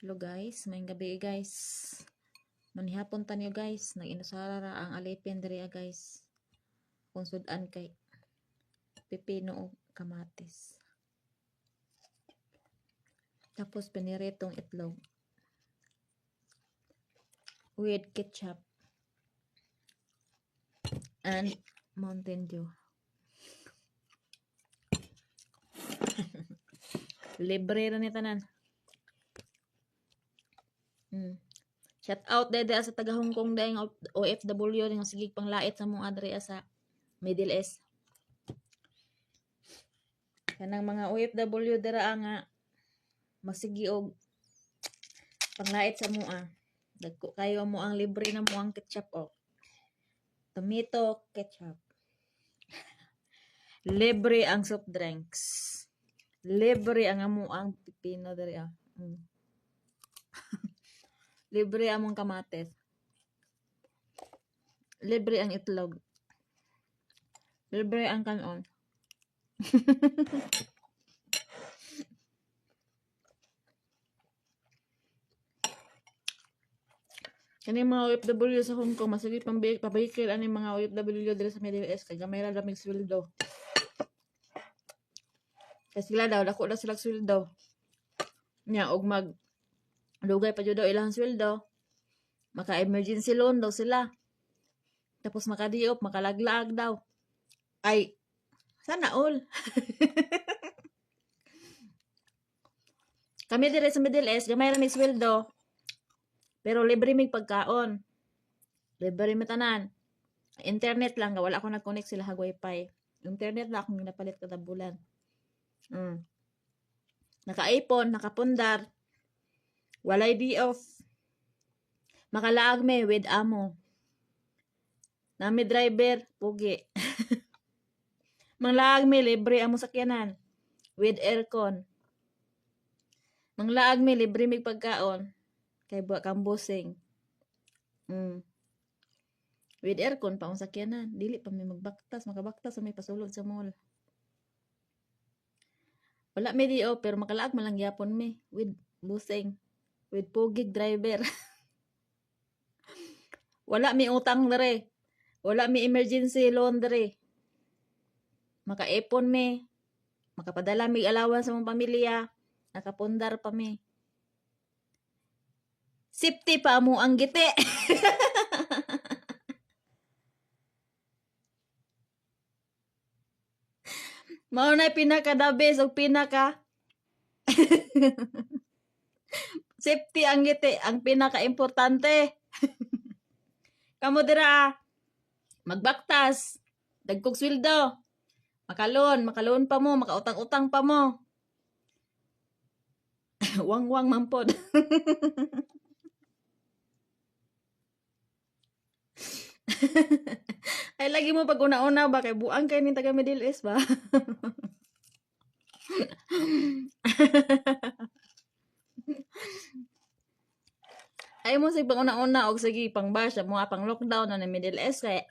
Hello guys, may gabi guys. Manihapon tanyo guys, nag-inusara ang alipin diri guys. Kung sudan kay pipino o kamatis. Tapos piniritong itlog with ketchup and Mountain Dew. Libre ra ni tanan. Shout out dede sa taga Hong Kong daing OFW nga sige panglait sa mong adre sa Middle East. Kanang mga OFW dira nga magsigi og panglait sa mua. Dagko kayo mo ang libre na mo ang ketchup o. Tomato ketchup. Libre ang soft drinks. Libre ang amuang pipino diri ah. Libre among kamates. Libre ang itlog. Libre ang kanon. Kani mga OFW sa Hong Kong, masigi pabikil ani mga OFW diri sa Middle East kay gamay ra damig sweldo. Kasi sila daw dako na sila sweldo. Nya og mag dugay pa jud daw ilang sweldo. Maka emergency loan daw sila. Tapos makadiop, makalaglaag daw. Ay sana all. Kami dire sa Middle East, gamay ra mig sweldo. Pero libre mig pagkaon. Libre mi tanan. Internet lang, wala ako nag-connect sila hag wifi. Internet lang akong ginapalit kada bulan. Naka-iPhone, nakapundar. Walay di off. Makalaag me with amo. Nami driver, pugi. Manglaag me libre amo sakyanan with aircon. Manglaag me libre mig pagkaon. Kay buwa kang busing. With aircon pa ang sakyanan. Dili pa may magbaktas. Makabaktas sa may pasulod sa mall. Wala may di pero makalaag malang yapon me. With busing. With pugig driver. Wala may utang dere. Wala may emergency loan dere. Maka-ipon me. Makapadala may alawan sa mong pamilya. Nakapundar pa me. Safety pa mo ang giti. Mao na pinaka-dabes o pinaka safety ang giti, ang pinaka-importante. Kamo dira magbaktas, dagkog sweldo. Makalon pa mo, makautang-utang pa mo. Wang-wang man pod. Ay lagi mo pag una-una ba kay buang kay ning taga Middle East ba? Ay mo sig pang una-una og sige pang bash mo pang lockdown na Middle East kay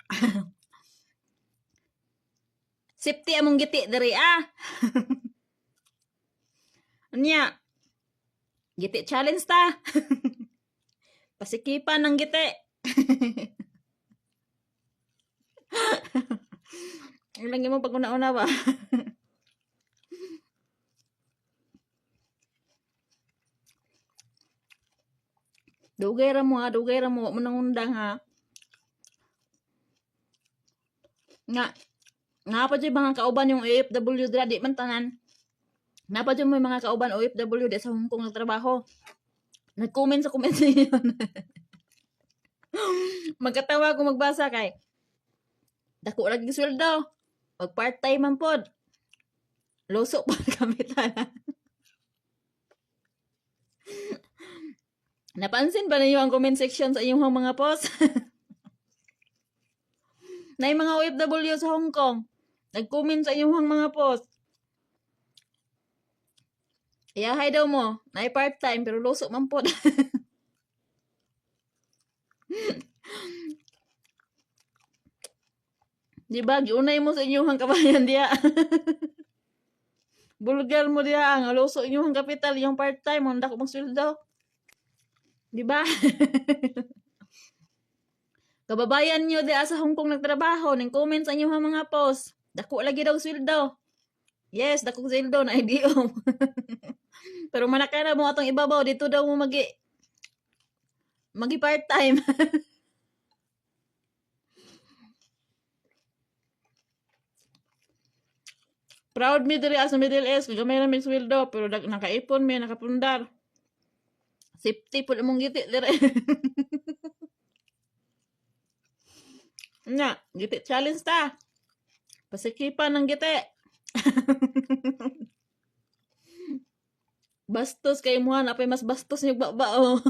safety among giti diri ah. Unya. Giti challenge ta. Pasikipan ng giti. Ilang mo pag una-una ba? Dugay ra mo ha, dugay ra mo manangundang ha. Nga pa dyan mga kauban yung OFW dira di man tanan. Nga pa dyan mo mga kauban OFW di sa Hong Kong nagtrabaho. Nag-comment sa comment yun. Magkatawa ko magbasa kay dako lagi sweldo. Mag part-time man pod. Loso pa kami tanan. Napansin ba ninyo ang comment section sa inyong mga post? Na yung mga OFW sa Hong Kong, nag-comment sa inyong mga post. Iyahay daw mo, na part-time pero loso man po. Diba, giunay mo sa inyong kabayan diya. Bulgar mo diya, ang loso inyong kapital, yung part-time, ang dako mong sweldo. Di ba? Kababayan nyo di sa Hong Kong nagtrabaho, ning comment sa inyo mga post. Dako lagi daw sweldo. Yes, dako sweldo na IDO. Pero manaka na mo atong ibabaw dito daw mo magi part-time. Proud me diri as Middle East, gamay na may sweldo pero nakaipon may nakapundar. Safety pud among giti dire. Nya, giti challenge ta. Pasikipan ng giti. Bastos kay mo apay mas bastos yung babao.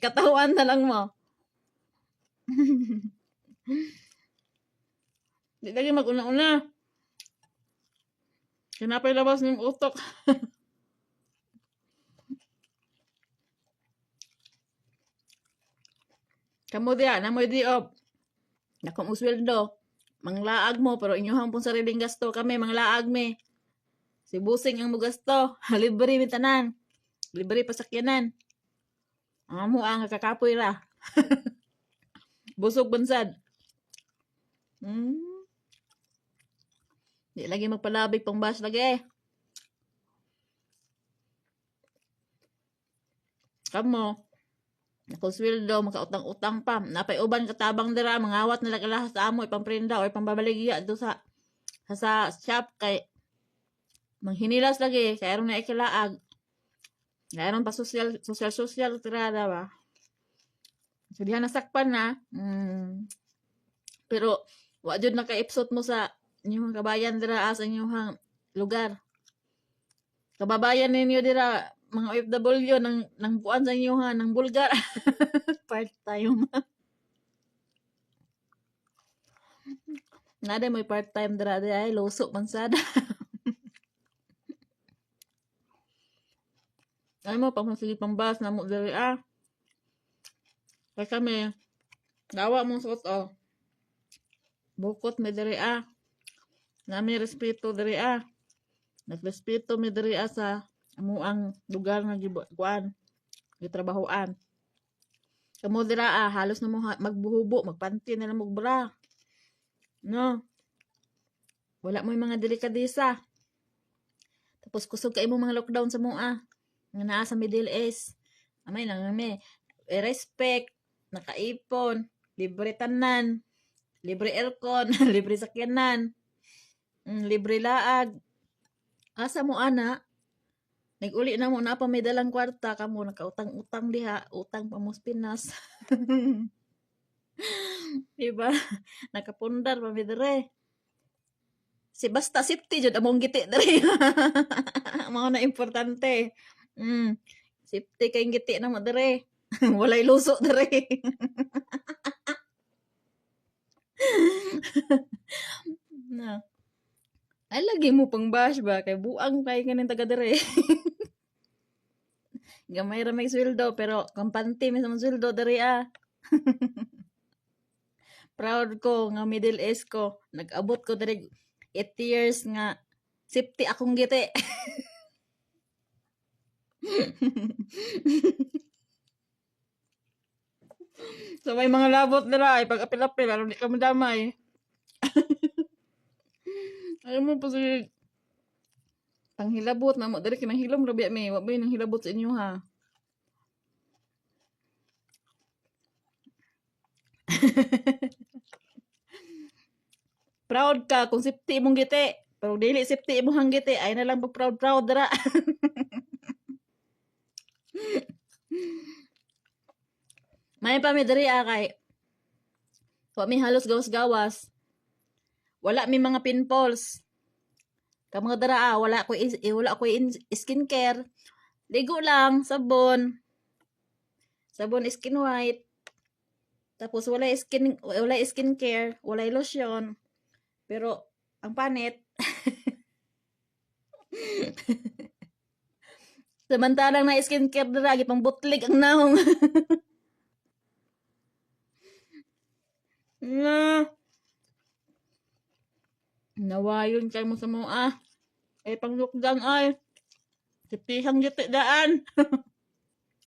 Katawan na lang mo. Di lagi mag-una-una. Kinapay labas ng utok. Kamu diya, namoy di op. Nakong usweldo. Manglaag mo, pero inyohang pong sariling gasto kami, manglaag me. Si Busing ang mugasto. Libre mi tanan. Libre pasakyanan. Amo ang kakapoy ra. Busog bansad. Di lagi magpalabig pang bas lagi. Kamo. Nakusweldo, makautang-utang pa. Napay uban katabang dira, mangawat nila kalahas sa amo, ipamprenda o ipambabaligya do sa shop kay manghinilas lagi, kaya ron na ikilaag. Kaya ron pa social tirada ba. So diha nasakpan na. Pero wa jud naka-ipsot mo sa inyong kabayan dira sa inyong lugar. Kababayan ninyo dira mga OFW nang buwan sa inyo ng Bulgar. Part-time. Nada may part-time dira ay luso man sada. Ay mo pang sige pambas na mo diri Kaya kami dawa mong suot bukot mi diri Nami respeto diri Nagrespeto mi diri sa amuang lugar nga gibuan gitrabahoan. Kamo dira halos na mo magbuhubo, magpanty na lang mo bra. No. Wala mo yung mga delikadesa. Tapos kusog kay mo mga lockdown sa mua nga naa sa Middle East. Amay lang respect, nakaipon, libre tanan, libre aircon, libre sakyanan, libre laag. Asa mo ana? Nag-uli na mo na pa may dalang kwarta kamo nakautang-utang diha, utang pa mo Pinas. Diba? Nakapundar pa mi dire. Si basta safety jud among giti dire. Mao na importante. Safety kay giti na mo dire. Walay luso dire. Na. Ay lagi mo pang bash ba kay buang kay kaning taga dire. Gamay ra may sweldo pero kampante mi sa sweldo dire Proud ko nga Middle East ko. Nag-abot ko dire 8 years nga safety akong giti. So may mga labot nila ay pag-apil-apil aron di ka madamay. Ayaw mo pa sige panghilabot na mo diri kinang hilom rabi mi wa bay nang hilabot sa inyo ha. Proud ka kung safety mong giti. Pero dili safety imong giti ay na lang pag proud dira. May pa mi diri kay wa mi halos gawas-gawas. Wala mi mga pimples. Kamang dara wala ko skincare. Ligo lang, sabon. Sabon skin white. Tapos wala skincare, wala lotion. Pero ang panit. Samantalang na skincare dira gipang butlig ang naong. Na. Nawayon kay mo sa mga ay pang lockdown ay. Sipihang giti daan.